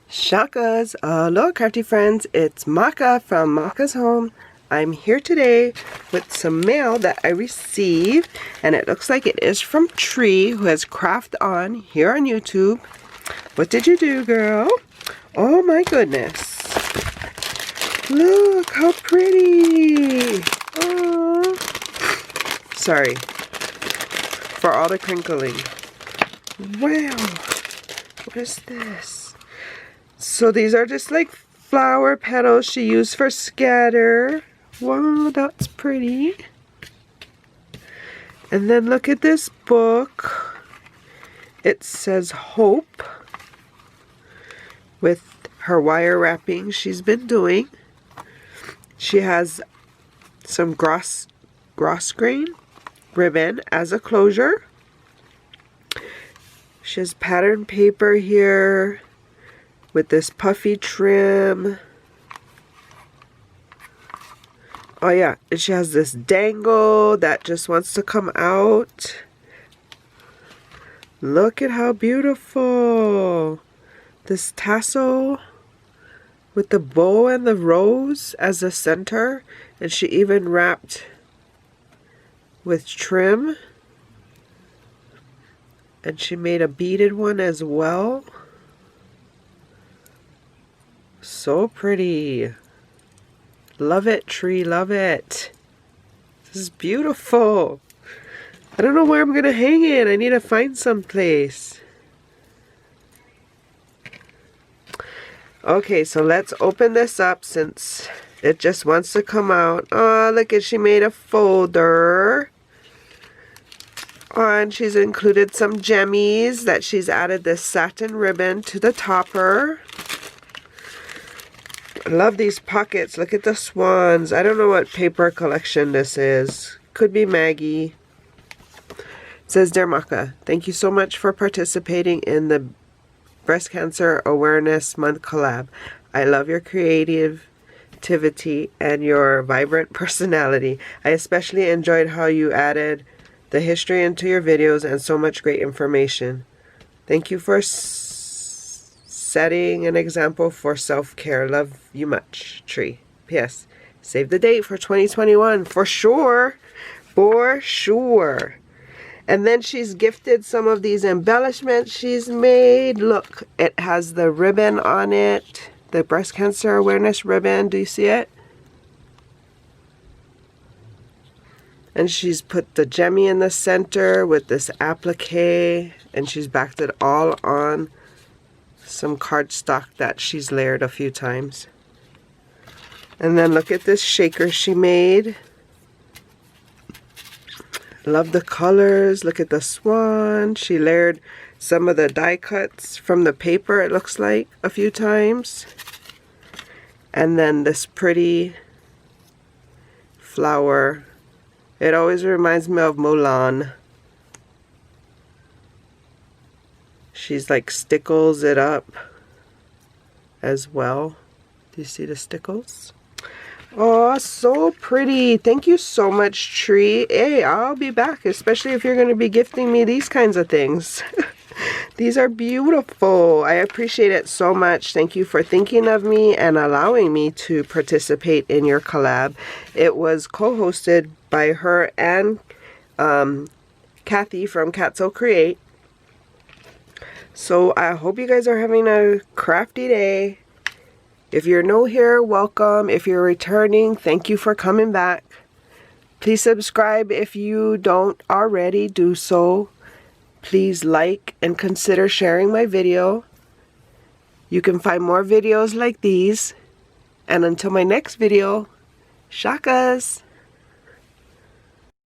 Shakas, aloha crafty friends, it's Maka from Makaz Home. I'm here today with some mail that I received, and it looks like it is from Tree, who has craft on here on YouTube. What did you do, girl? Oh my goodness. Look how pretty. Oh, sorry for all the crinkling. Wow, what is this? So these are just like flower petals she used for scatter. Wow, that's pretty. And then look at this book. It says Hope with her wire wrapping she's been doing. She has some gross grain ribbon as a closure. She has pattern paper here with this puffy trim. Oh yeah, and she has this dangle that just wants to come out. Look at how beautiful. This tassel with the bow and the rose as the center. And she even wrapped with trim. And she made a beaded one as well. So pretty. Love it, Tree, love it. This is beautiful. I don't know where I'm gonna hang it. I need to find some place. Okay, so let's open this up since it just wants to come out. Oh, look at, she made a folder. Oh, and she's included some gemmies that she's added this satin ribbon to the topper. I love these pockets. Look at the swans. I don't know what paper collection this is. Could be Maggie. It says, Dear Maka, thank you so much for participating in the Breast Cancer Awareness Month collab. I love your creativity and your vibrant personality. I especially enjoyed how you added the history into your videos and so much great information. Thank you for setting an example for self-care. Love you much, Tree. P.S. Save the date for 2021 for sure. For sure. And then she's gifted some of these embellishments she's made. Look, it has the ribbon on it. The breast cancer awareness ribbon. Do you see it? And she's put the gemmy in the center with this applique. And she's backed it all on some cardstock that she's layered a few times. And then look at this shaker she made. Love the colors. Look at the swan. She layered some of the die cuts from the paper, it looks like, a few times. And then this pretty flower. It always reminds me of Mulan. She's like stickles it up as well. Do you see the stickles? Oh, so pretty. Thank you so much, Tree. Hey, I'll be back, especially if you're going to be gifting me these kinds of things. These are beautiful. I appreciate it so much. Thank you for thinking of me and allowing me to participate in your collab. It was co-hosted by her and Kathy from Katso Create. So I hope you guys are having a crafty day. If you're new here, welcome. If you're returning, thank you for coming back. Please subscribe if you don't already do so. Please like and consider sharing my video. You can find more videos like these. And until my next video, shakas!